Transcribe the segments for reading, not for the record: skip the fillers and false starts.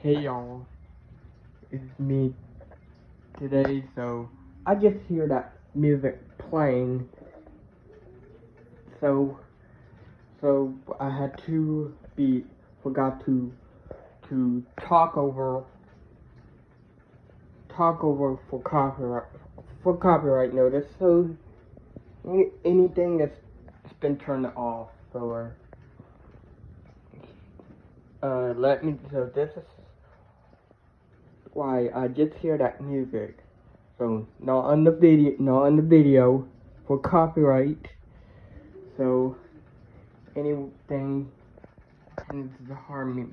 Hey y'all, it's me today. So I just hear that music playing. So I had to forgot to talk over for copyright notice. So anything that's been turned off. So so this is why I just hear that music. So not on the video for copyright. So anything tends to harm me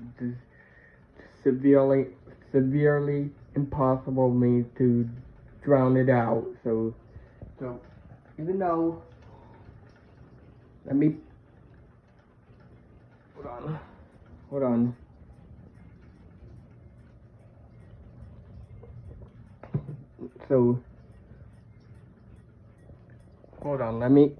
severely impossible me to drown it out. So even though let me hold on. So hold on, let me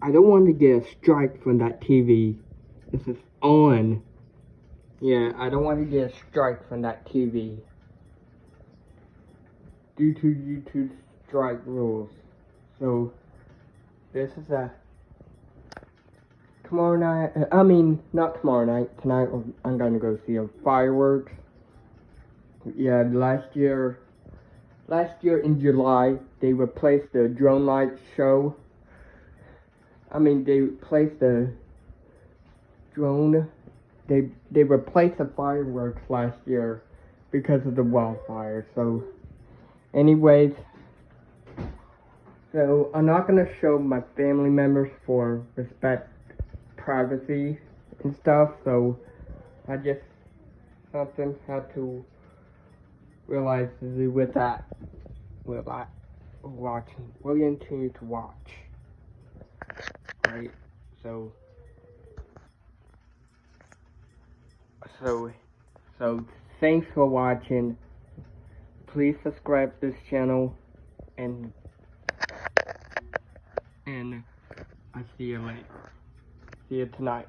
I don't want to get a strike from that TV. This is on. Yeah, I don't want to get a strike from that TV due to YouTube strike rules. So this is tomorrow night. I mean, not tomorrow night. Tonight I'm gonna go see a fireworks. Yeah, last year in July they replaced the drone light show. I mean, they replaced the drone. They replaced the fireworks last year because of the wildfire. So, anyways, so I'm not gonna show my family members for respect, privacy, and stuff. So I just something had to realize to do with that. Will I watching? Will you continue to watch? Right. So thanks for watching. Please subscribe to this channel, and I see you later. See you tonight.